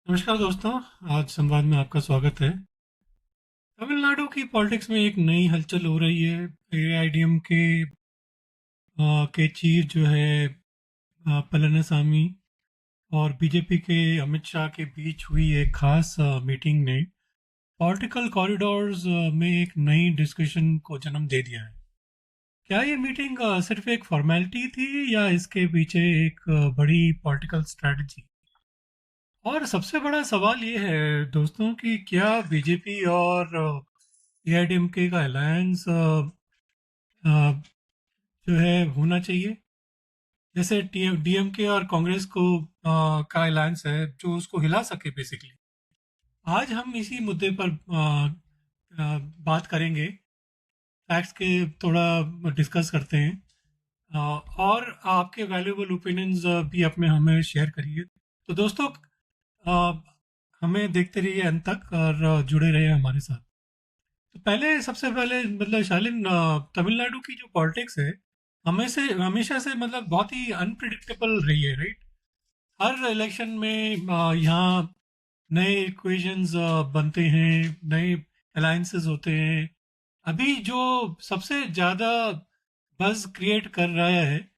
नमस्कार दोस्तों। आज संवाद में आपका स्वागत है। तमिलनाडु की पॉलिटिक्स में एक नई हलचल हो रही है। एआईडीएम के चीफ जो है पलनीसामी और बीजेपी के अमित शाह के बीच हुई एक खास मीटिंग ने पॉलिटिकल कॉरिडोर्स में एक नई डिस्कशन को जन्म दे दिया है। क्या ये मीटिंग सिर्फ एक फॉर्मेलिटी थी या इसके पीछे एक बड़ी पॉलिटिकल स्ट्रेटजी? और सबसे बड़ा सवाल ये है दोस्तों कि क्या बीजेपी और एआईडीएमके का अलायंस जो है होना चाहिए, जैसे डीएमके और कांग्रेस को का अलायंस है जो उसको हिला सके बेसिकली। आज हम इसी मुद्दे पर बात करेंगे, फैक्ट्स के थोड़ा डिस्कस करते हैं। और आपके वैल्यूएबल ओपिनियंस भी अपने हमें शेयर करिए। तो दोस्तों, अ, हमें देखते रहिए अंत तक और जुड़े रहिए हमारे साथ। तो पहले, सबसे पहले मतलब शालिन, तमिलनाडु की जो पॉलिटिक्स है हमें से हमेशा से मतलब बहुत ही अनप्रिडिक्टेबल रही है, राइट? हर इलेक्शन में यहाँ नए इक्वेशंस बनते हैं, नए अलायंसेस होते हैं। अभी जो सबसे ज़्यादा बज़ क्रिएट कर रहा है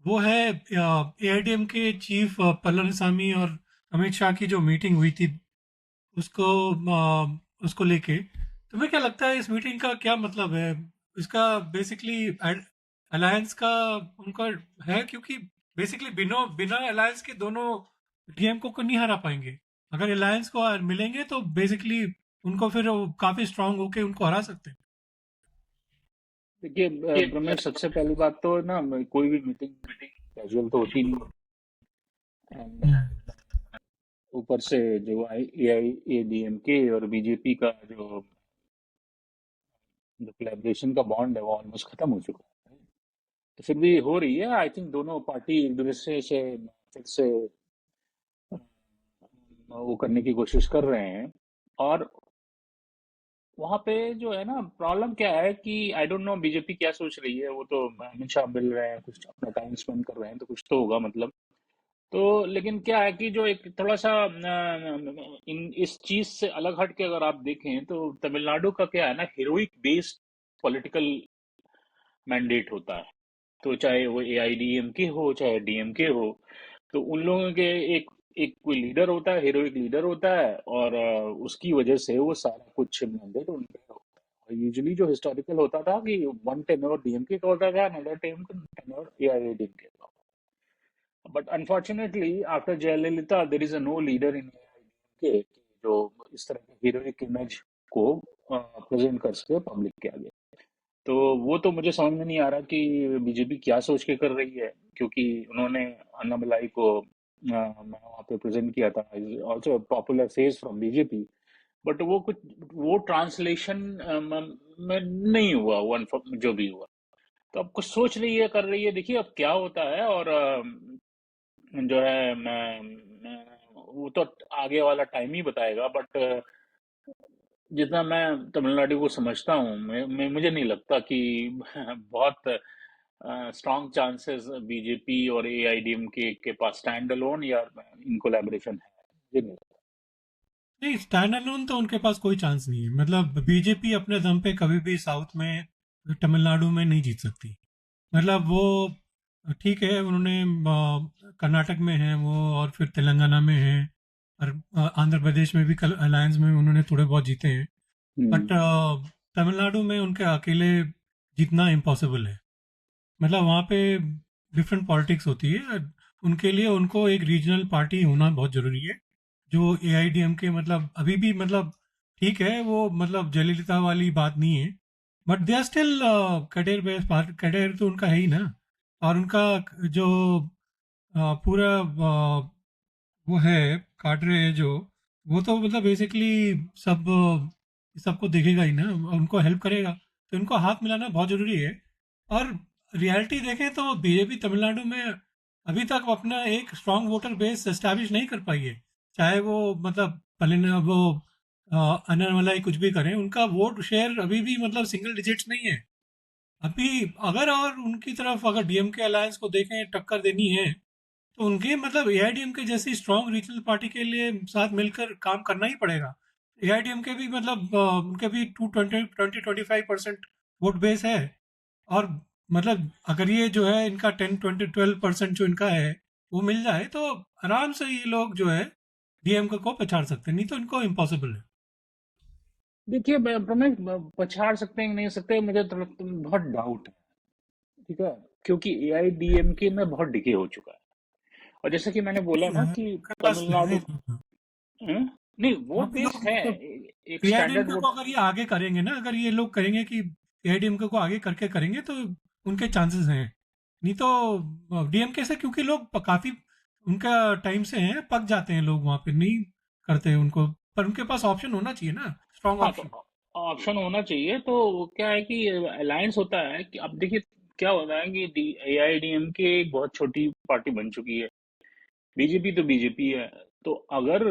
वो है एआईडीएम के चीफ पलनीसामी और अमित शाह की जो मीटिंग हुई थी उसको उसको लेके। तुम्हें क्या लगता है इस मीटिंग का क्या मतलब है? इसका बेसिकली अलायंस का उनका है, क्योंकि बेसिकली बिना बिना अलायंस के दोनों डीएम को नहीं हरा पाएंगे। अगर अलायंस को मिलेंगे तो बेसिकली उनको फिर वो काफी स्ट्रांग होके उनको हरा सकते देखिए रमेश, सबसे पहली बात तो ना, कोई भी मीटिंग कैजुअल तो होती नहीं है। एंड हैं। ऊपर से जो ए आई ए डी एम के और बीजेपी का जो जो कोलैबोरेशन का बॉन्ड है वो ऑलमोस्ट खत्म हो चुका है। तो फिर भी हो रही है। आई थिंक दोनों पार्टी एक दूसरे से फिर से वो करने की कोशिश कर रहे हैं। और वहां पे जो है ना, प्रॉब्लम क्या है कि आई डोंट नो बीजेपी क्या सोच रही है। वो तो अमित शाह मिल रहे हैं, कुछ अपना टाइम स्पेंड कर रहे हैं, तो कुछ तो होगा मतलब। तो लेकिन क्या है कि जो एक थोड़ा सा इन इस चीज से अलग हट के अगर आप देखें तो तमिलनाडु का क्या है ना, हीरोइक बेस्ड पॉलिटिकल मैंडेट होता है। तो चाहे वो एआईडीएमके हो चाहे डीएमके हो, तो उन लोगों के एक एक कोई लीडर होता है, हीरोइक लीडर होता है, और उसकी वजह से वो सारा कुछ मैंडेट उन पे होता है। और यूजुअली जो हिस्टोरिकल होता था कि वन टेन्योर डीएमके का होता था, अनदर टेन्योर एआईडीएमके का। But unfortunately after Jayalalithaa there is a no leader in के जो इस तरह के हीरोइक इमेज को प्रेजेंट कर सके पब्लिक के आगे। तो वो तो मुझे समझ में नहीं आ रहा कि बीजेपी क्या सोच के कर रही है, क्योंकि उन्होंने अन्नामलाई को मैं वहाँ पे प्रेजेंट किया था, is also popular face from BJP. But वो कुछ वो ट्रांसलेशन में नहीं हुआ, जो भी हुआ। तो अब कुछ सोच रही है, कर रही है, देखिए अब क्या होता है। और जो है वो तो आगे वाला टाइम ही बताएगा। बट जितना मैं तमिलनाडु को समझता हूँ, मुझे नहीं लगता कि बहुत स्ट्रॉन्ग चांसेस बीजेपी और एआईडीएम के पास स्टैंड अलोन या इन कोलैबोरेशन है। मुझे नहीं लगता। नहीं, स्टैंड अलोन तो उनके पास कोई चांस नहीं है। मतलब बीजेपी अपने दम पे कभी भी साउथ में, तमिलनाडु में नहीं जीत सकती। मतलब वो ठीक है, उन्होंने कर्नाटक में है वो, और फिर तेलंगाना में है, और आंध्र प्रदेश में भी कल अलायंस में उन्होंने थोड़े बहुत जीते हैं। बट हम्म। तमिलनाडु में उनके अकेले जीतना इम्पॉसिबल है। मतलब वहाँ पे डिफरेंट पॉलिटिक्स होती है। उनके लिए उनको एक रीजनल पार्टी होना बहुत ज़रूरी है, जो एआईडीएमके मतलब अभी भी मतलब ठीक है, वो मतलब जयललिता वाली बात नहीं है। But they are still cadre based party. Cadre तो उनका है ही ना। और उनका जो पूरा वो है, काडरे है जो, वो तो मतलब बेसिकली सब सबको देखेगा ही ना, उनको हेल्प करेगा। तो इनको हाथ मिलाना बहुत जरूरी है। और रियलिटी देखें तो बीजेपी तमिलनाडु में अभी तक अपना एक स्ट्रांग वोटर बेस एस्टैब्लिश नहीं कर पाई है। चाहे वो मतलब वो अनामलाई कुछ भी करें, उनका वोट शेयर अभी भी मतलब सिंगल डिजिट्स नहीं है अभी। अगर और उनकी तरफ अगर डीएमके अलायंस को देखें टक्कर देनी है, तो उनके मतलब एआईडीएमके जैसी स्ट्रांग रीजनल पार्टी के लिए साथ मिलकर काम करना ही पड़ेगा। एआईडीएमके भी मतलब उनके भी 220-25% वोट बेस है। और मतलब अगर ये जो है इनका 10-20-12% जो इनका है वो मिल जाए तो आराम से ये लोग जो है डीएमके को पछाड़ सकते हैं, नहीं तो इनको इम्पॉसिबल है। देखिए प्रमेश, पछाड़ सकते हैं कि नहीं सकते, मुझे तो बहुत डाउट है। ठीक है, क्योंकि एआईडीएमके में बहुत डिके हो चुका है। और जैसे कि मैंने बोला नहीं ना है, कि उनके पास है तमिलनाडु, हम्म, नहीं वोट हाँ भी बेस लोग है, मतलब एक स्टैंडर्ड एआईडीएमके को वोट। अगर ये आगे करेंगे ना, अगर ये लोग करेंगे कि एआईडीएमके को आगे करके करेंगे तो उनके चांसेस हैं। नहीं तो डीएमके से, क्योंकि लोग काफी उनका टाइम से हैं, पक जाते हैं लोग वहां पे, नहीं करते हैं उनको। पर उनके पास ऑप्शन होना चाहिए ना, स्ट्रांग हाँ, तो ऑप्शन। ऑप्शन होना चाहिए। तो क्या है कि अलायंस होता है कि अब देखिए क्या होता है कि एआईडीएमके एक बहुत छोटी पार्टी बन चुकी है। बीजेपी तो बीजेपी है। तो अगर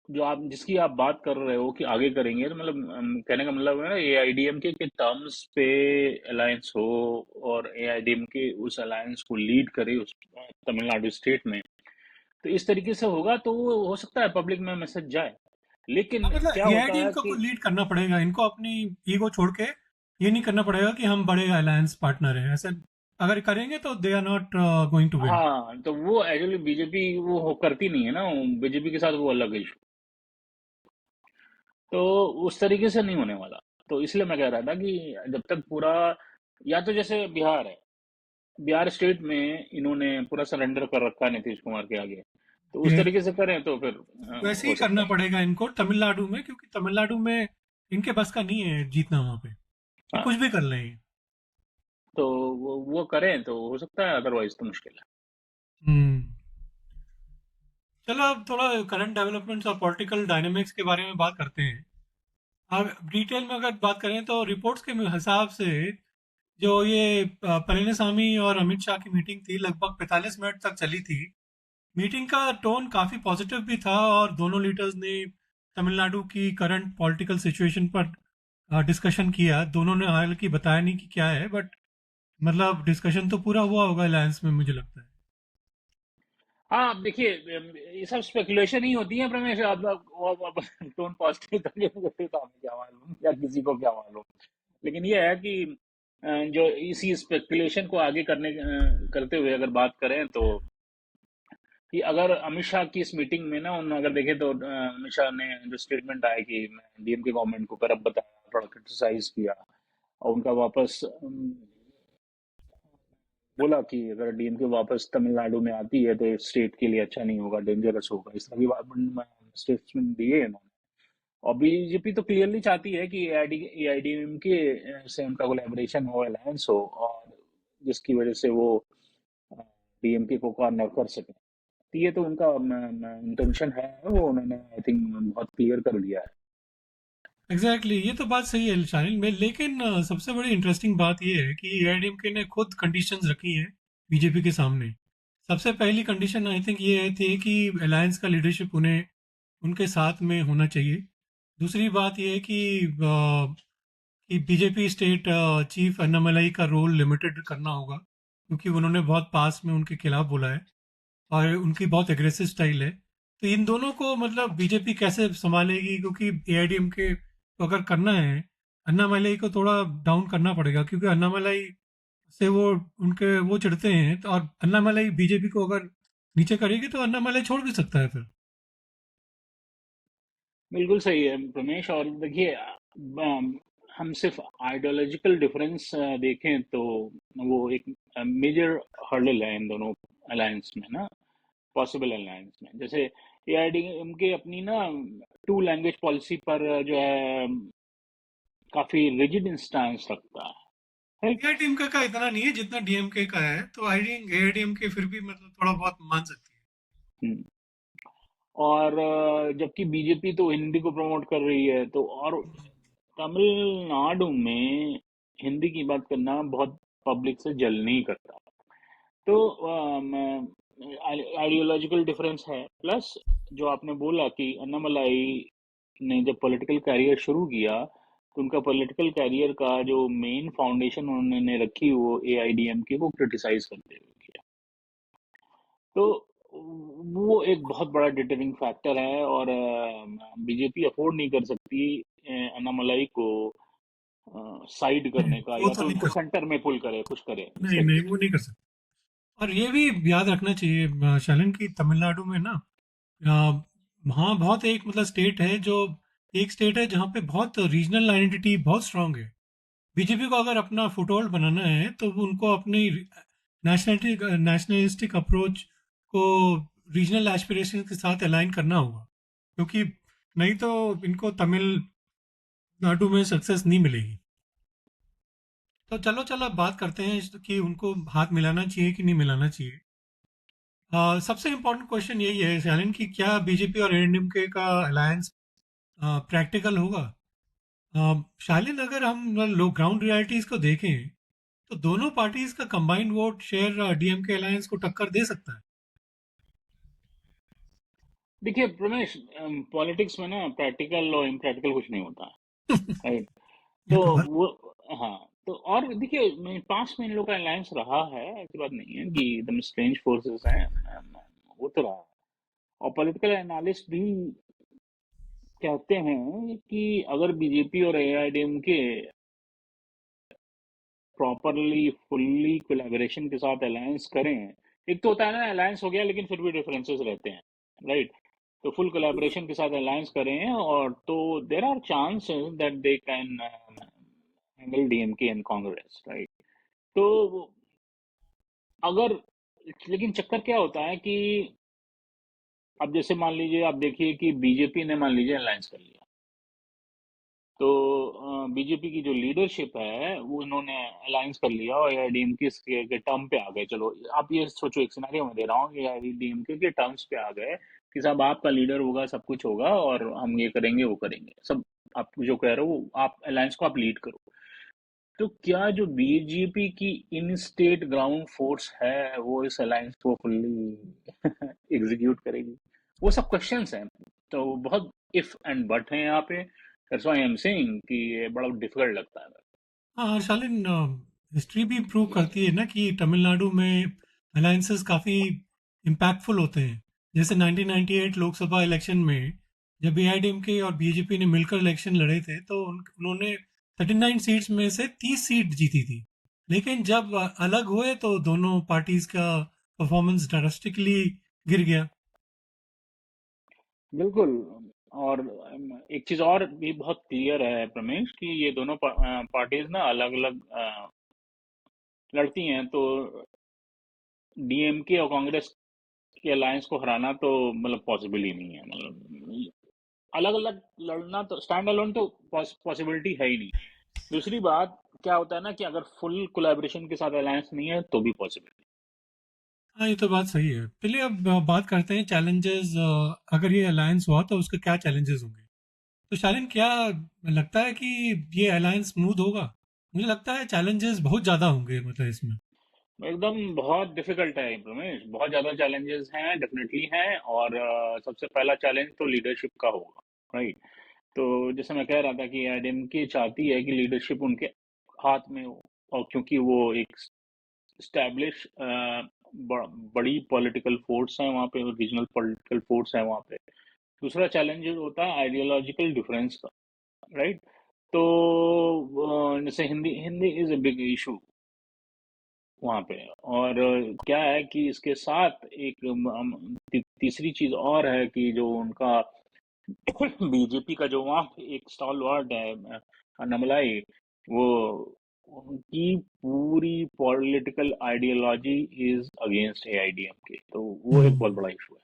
जो आप जिसकी आप बात कर रहे हो कि आगे करेंगे, तो मतलब कहने का मतलब है ना एआईडीएमके के टर्म्स पे अलायंस हो, और एआईडीएमके उस अलायंस को लीड करे उस तमिलनाडु स्टेट में। तो इस तरीके से होगा तो वो हो सकता है पब्लिक में मैसेज जाए। लेकिन हाँ मतलब क्या होता है एआईडीएमके को कि लीड करना पड़ेगा इनको, अपनी ईगो छोड़ के। ये नहीं करना पड़ेगा कि हम बड़े अलायंस पार्टनर हैं, ऐसे अगर करेंगे तो they are not going to win. हाँ, तो वो एक्चुअली बीजेपी वो करती नहीं है ना, बीजेपी के साथ वो अलग इशू। तो उस तरीके से नहीं होने वाला। तो इसलिए मैं कह रहा था कि जब तक पूरा, या तो जैसे बिहार है, बिहार स्टेट में इन्होंने पूरा सरेंडर कर रखा है नीतीश कुमार के आगे। तो उस तरीके से करें तो फिर वैसे हो ही करना सकता है। पड़ेगा इनको तमिलनाडु में, क्योंकि तमिलनाडु में इनके बस का नहीं है जीतना वहां पे, ये कुछ हाँ, भी कर लें। तो वो करें तो हो सकता है, अदरवाइज तो मुश्किल है। हम्म। चलो अब थोड़ा करंट डेवलपमेंट्स और पॉलिटिकल डायनेमिक्स के बारे में बात करते हैं। अब डिटेल में अगर बात करें तो रिपोर्ट्स के हिसाब से जो ये पళनिसामी और अमित शाह की मीटिंग थी, लगभग 45 मिनट तक चली थी। मीटिंग का टोन काफी पॉजिटिव भी था और दोनों लीडर्स ने तमिलनाडु की करंट पॉलिटिकल सिचुएशन पर डिस्कशन किया। दोनों ने हालांकि बताया नहीं कि क्या है, बट मतलब डिस्कशन तो पूरा हुआ होगा अलायंस में, मुझे लगता है। हाँ, अब देखिए ये सब स्पेकुलेशन ही होती है प्रमेश। अब टोन पॉजिटिव तो नहीं होते तो हमें क्या मालूम, या किसी को क्या मालूम। लेकिन ये है कि जो इसी स्पेकुलेशन को आगे करते हुए अगर बात करें तो, कि अगर अमित शाह की इस मीटिंग में ना, उन अगर देखें तो अमित शाह ने जो स्टेटमेंट आया कि मैं डीएमके गवर्नमेंट को करप्ट बताया, थोड़ा क्रिटिसाइज किया, और उनका वापस बोला कि अगर डीएमके वापस तमिलनाडु में आती है तो स्टेट के लिए अच्छा नहीं होगा, डेंजरस होगा, इस तरह की स्टेटमेंट दिए इन्होंने। और बीजेपी तो क्लियरली चाहती है कि एआईडीएमके से उनका कोलैबोरेशन हो, अलायंस हो, और जिसकी वजह से वो डीएमके को कॉर्नर कर सके। तो ये तो उनका इंटेंशन है, वो उन्होंने आई थिंक बहुत क्लियर कर दिया है। ये तो बात सही है शामिल में, लेकिन सबसे बड़ी इंटरेस्टिंग बात ये है कि एआईडीएमके ने खुद कंडीशंस रखी हैं बीजेपी के सामने। सबसे पहली कंडीशन आई थिंक ये थी कि अलायंस का लीडरशिप उन्हें उनके साथ में होना चाहिए। दूसरी बात ये है कि बीजेपी स्टेट चीफ अन्नामलाई का रोल लिमिटेड करना होगा, क्योंकि उन्होंने बहुत पास में उनके खिलाफ बोला है और उनकी बहुत एग्रेसिव स्टाइल है। तो इन दोनों को मतलब बीजेपी कैसे संभालेगी, क्योंकि एआईडीएमके को अगर करना है, अन्नामलाई को थोड़ा डाउन करना पड़ेगा, क्योंकि अन्नामलाई से वो उनके वो चिढ़ते हैं। तो और अन्नामलाई बीजेपी को अगर नीचे करेगी तो अन्नामलाई छोड़ भी सकता है फिर। बिल्कुल सही है रमेश। और देखिए हम सिर्फ आइडियोलॉजिकल डिफरेंस देखें तो वो एक मेजर हर्डल है इन दोनों अलायंस में ना, पॉसिबल अलायंस में। जैसे एआईडीएम के अपनी ना टू लैंग्वेज पॉलिसी पर जो है काफी रिजिड इंस्टांस रखता है। एआईडीएमके का इतना नहीं है जितना डीएमके का है, तो आई थिंक एआईडीएमके फिर भी मतलब थोड़ा बहुत मान सकती है। हम्म, और जबकि बीजेपी तो हिंदी को प्रमोट कर रही है, तो और तमिलनाडु में हिंदी की बात करना बहुत पब्लिक से जल नहीं करता। तो आइडियोलॉजिकल डिफरेंस है, प्लस जो आपने बोला कि अन्नामलाई ने जब पॉलिटिकल कैरियर शुरू किया, तो उनका पॉलिटिकल कैरियर का जो मेन फाउंडेशन उन्होंने रखी वो एआईडीएमके को क्रिटिसाइज करते हुए किया। तो वो एक बहुत बड़ा डिटरिंग फैक्टर है, और बीजेपी अफोर्ड नहीं कर सकती अन्नामलाई को साइड नहीं, करने का, वो या तो तो नहीं उसको कर सेंटर में पुल करे, कुछ करे इस नहीं नहीं, तरीके से। वो नहीं कर सकते। और ये भी याद रखना चाहिए शालन की तमिलनाडु में ना, वहाँ बहुत एक मतलब स्टेट है जो, एक स्टेट है जहाँ पे बहुत रीजनल आइडेंटिटी बहुत स्ट्रांग है। बीजेपी को अगर अपना फुटहोल्ड बनाना है तो वो उनको अपनी नेशनलिस्टिक अप्रोच को रीजनल एस्पिरेशन के साथ अलाइन करना होगा, क्योंकि नहीं तो इनको तमिलनाडु में सक्सेस नहीं मिलेगी। तो चलो चलो अब बात करते हैं कि उनको हाथ मिलाना चाहिए कि नहीं मिलाना चाहिए। सबसे इम्पोर्टेंट क्वेश्चन यही है शैलिन की, क्या बीजेपी और एनडीएमके का अलायंस प्रैक्टिकल होगा? शालिन, अगर हम लोग ग्राउंड रियलिटीज को देखें तो दोनों पार्टीज का combined vote share DMK alliance को टक्कर दे सकता है। देखिए प्रमेश, पॉलिटिक्स में ना प्रैक्टिकल और इम्प्रैक्टिकल कुछ नहीं होता, राइट? ये तो तो बात। वो, हाँ, तो और देखिए, पास में इन लोग का अलायंस रहा है, ऐसी बात नहीं है कि एकदम स्ट्रेंज फोर्सेस हैं, वो तो रहा। और पॉलिटिकल एनालिस्ट भी कहते हैं कि अगर बीजेपी और एआईडीएमके प्रॉपरली फुल्ली कोलैबोरेशन के साथ अलायंस करें, एक तो होता है ना अलायंस हो गया लेकिन फिर भी डिफरेंसेस रहते हैं, राइट? तो फुल कोलैबोरेशन के साथ अलायंस करें, और तो there are chances that they can handle DMK and Congress, right? तो अगर, लेकिन चक्कर क्या होता है कि अब जैसे मान लीजिए, आप देखिए कि बीजेपी ने मान लीजिए अलायंस कर लिया, तो बीजेपी की जो लीडरशिप है वो उन्होंने अलायंस कर लिया और एआईडीएमके के टर्म पे आ गए। चलो आप ये सोचो, एक सिनारियो में दे रहा हूँ कि एआईडीएमके के टर्म्स पे आ गए कि साहब आपका लीडर होगा, सब कुछ होगा, और हम ये करेंगे वो करेंगे सब, आप जो कह रहे हो वो आप अलायंस को आप लीड करो। तो क्या जो बीजेपी की इन स्टेट ग्राउंड फोर्स है वो इस अलायंस को फुल्ली एग्जीक्यूट करेगी? वो सब क्वेश्चंस हैं। तो बहुत इफ एंड बट है यहाँ पे। That's why I am saying कि ये बड़ा डिफिकल्ट लगता है। हाँ शालिन, हिस्ट्री भी प्रूव करती है ना कि तमिलनाडु में अलायंसेस काफ़ी इम्पैक्टफुल होते हैं। जैसे 1998 लोकसभा इलेक्शन में जब एआईडीएमके और बीजेपी ने मिलकर इलेक्शन लड़े थे तो उन्होंने 39 सीट्स में से 30 सीट जीती थी। लेकिन जब अलग हुए तो दोनों पार्टीज का परफॉर्मेंस ड्रास्टिकली गिर गया। बिल्कुल। और एक चीज और भी बहुत क्लियर है प्रमेश, कि ये दोनों पार्टीज ना अलग अलग लड़ती हैं, तो डीएमके और कांग्रेस के अलायंस को हराना तो मतलब पॉसिबल ही नहीं है। मतलब अलग अलग लड़ना तो, स्टैंड अलोन तो पॉसिबिलिटी है ही नहीं। दूसरी बात क्या होता है ना, कि अगर फुल कोलैबोरेशन के साथ अलायंस नहीं है तो भी पॉसिबल नहीं। हाँ, ये तो बात सही है। चलिए अब बात करते हैं चैलेंजेस। अगर ये अलायंस हुआ तो उसके क्या चैलेंजेस होंगे? तो शालिन, क्या लगता है कि ये अलायंस स्मूथ होगा? मुझे लगता है चैलेंजेस बहुत ज़्यादा होंगे मतलब इसमें। एकदम बहुत डिफिकल्ट है रमेश, बहुत ज्यादा चैलेंजेस हैं, डेफिनेटली हैं। और सबसे पहला चैलेंज तो लीडरशिप का होगा, राइट? तो जैसे मैं कह रहा था कि एडीएमके चाहती है कि लीडरशिप उनके हाथ में हो, और क्योंकि वो एक स्टैब्लिश बड़ी पॉलिटिकल फोर्स है वहाँ पे, रीजनल पॉलिटिकल फोर्स है वहाँ पे। दूसरा चैलेंज होता है आइडियोलॉजिकल डिफरेंस का, राइट? तो जैसे Hindi Hindi is a big issue वहाँ पे। और क्या है कि इसके साथ एक तीसरी चीज और है कि जो उनका बीजेपी का जो वहाँ पे एक स्टॉलवर्ड है नमलाई, वो, उनकी पूरी political ideology is against AIADMK, तो वो एक बहुत हम्म। बड़ा इशू है।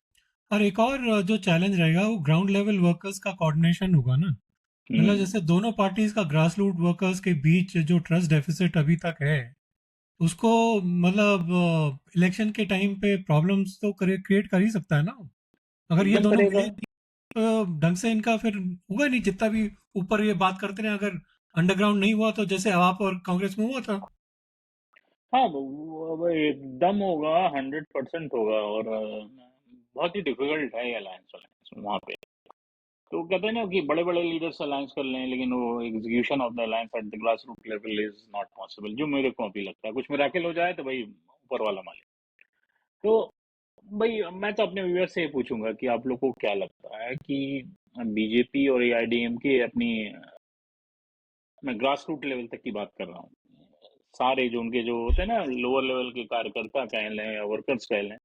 और एक और जो चैलेंज रहेगा वो ग्राउंड लेवल वर्कर्स का कोऑर्डिनेशन होगा ना। मतलब हम्म। जैसे दोनों पार्टीज का ग्रास रूट वर्कर्स के बीच जो ट्रस्ट डेफिसिट अभी तक है, उसको मतलब इलेक्शन के टाइम पे प्रॉब्लम्स तो क्रिएट कर ही सकता है ना। अगर ये एकदम दोनों करेगा। मिले तो ढंग से इनका फिर होगा नहीं। जितना भी ऊपर ये बात करते रहे, अगर अंडरग्राउंड नहीं हुआ तो जैसे आप और कांग्रेस में हुआ था। हाँ, वो एकदम होगा, 100% होगा। और बहुत ही डिफिकल्ट है ये अलायंस अलायंस वहाँ पे। तो कहते हैं ना कि बड़े बड़े लीडर्स अलायंस कर लें, लेकिन वो execution of the alliance at the grass root level is not possible, जो मेरे को अभी लगता है। कुछ मिराकल हो जाए तो भाई ऊपर वाला मालिक। तो भाई मैं तो अपने व्यूअर से ये पूछूंगा कि आप लोग को क्या लगता है कि बीजेपी और एआईडीएमके अपनी, मैं ग्रास रूट लेवल तक की बात कर रहा हूँ, सारे जो उनके जो होते हैं ना लोअर लेवल के कार्यकर्ता कह लें या वर्कर्स कह लें,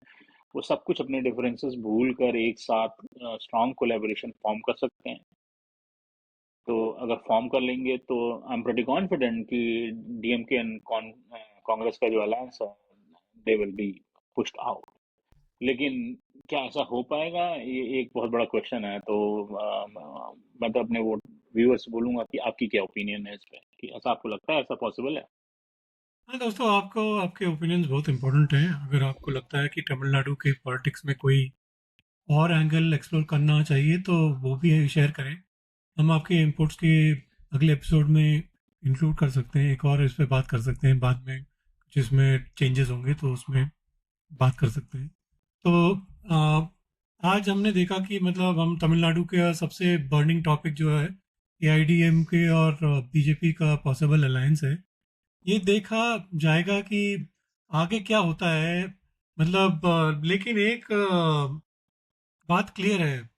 वो सब कुछ अपने डिफरेंसेस भूल कर एक साथ स्ट्रांग कोलेबोरेशन फॉर्म कर सकते हैं। तो अगर फॉर्म कर लेंगे तो आई एम प्रेटी कॉन्फिडेंट कि डीएमके एंड कांग्रेस का जो अलायंस है, they will be pushed out. लेकिन क्या ऐसा हो पाएगा, ये एक बहुत बड़ा क्वेश्चन है। तो मैं तो अपने वो व्यूअर्स से बोलूंगा कि आपकी क्या ओपिनियन है इस पे, कि ऐसा आपको लगता है, ऐसा पॉसिबल है? हाँ दोस्तों, आपको आपके ओपिनियंस बहुत इंपॉर्टेंट हैं। अगर आपको लगता है कि तमिलनाडु के पॉलिटिक्स में कोई और एंगल एक्सप्लोर करना चाहिए तो वो भी शेयर करें। हम आपके इनपुट्स के अगले एपिसोड में इंक्लूड कर सकते हैं, एक और इस पे बात कर सकते हैं बाद में, जिसमें चेंजेस होंगे तो उसमें बात कर सकते हैं। तो आज हमने देखा कि मतलब हम तमिलनाडु के सबसे बर्निंग टॉपिक जो है एआईडीएमके और बीजेपी का पॉसिबल अलायंस है, ये देखा जाएगा कि आगे क्या होता है। मतलब लेकिन एक बात क्लियर है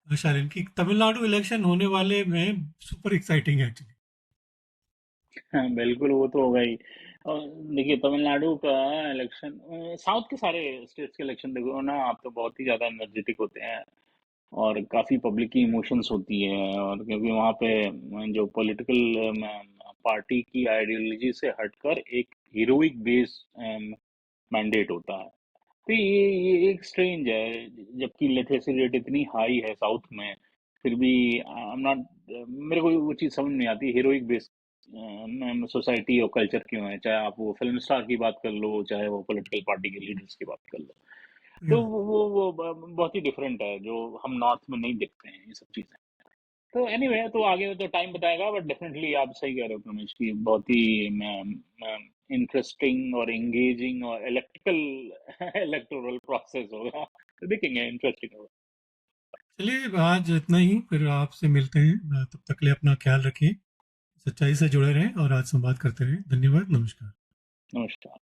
शालिन, कि तमिलनाडु इलेक्शन होने वाले में सुपर एक्साइटिंग है एक्चुअली। हाँ, बिल्कुल वो तो होगा ही। और देखिए तमिलनाडु का इलेक्शन, साउथ के सारे स्टेट्स के इलेक्शन देखो ना आप, तो बहुत ही ज़्यादा एनर्जेटिक होते हैं और काफ़ी पब्लिक की इमोशंस होती है। और क्योंकि वहाँ पे जो पॉलिटिकल पार्टी की आइडियोलॉजी से हटकर एक हीरोइक बेस मैंडेट होता है। तो ये एक स्ट्रेंज है, जबकि लिटरेसी रेट इतनी हाई है साउथ में, फिर भी आई एम नॉट, मेरे को वो चीज़ समझ नहीं आती हीरोइक बेस सोसाइटी और कल्चर क्यों है। चाहे आप वो फिल्म स्टार की बात कर लो, चाहे वो पॉलिटिकल पार्टी के लीडर्स की बात कर लो, तो वो बहुत ही डिफरेंट है, जो हम नॉर्थ में नहीं देखते हैं ये सब चीज़ें। तो एनीवे, तो आगे तो टाइम बताएगा, बट डेफिनेटली आप सही कह रहे हो रमेश की, बहुत ही इंटरेस्टिंग और एंगेजिंग और इलेक्ट्रिकल इलेक्टोरल प्रोसेस होगा, तो देखेंगे, इंटरेस्टिंग होगा। चलिए आज इतना ही, फिर आपसे मिलते हैं। तब तक के लिए अपना ख्याल रखिए, सच्चाई से जुड़े रहें और आज संवाद करते रहें। धन्यवाद, नमस्कार। नमस्कार।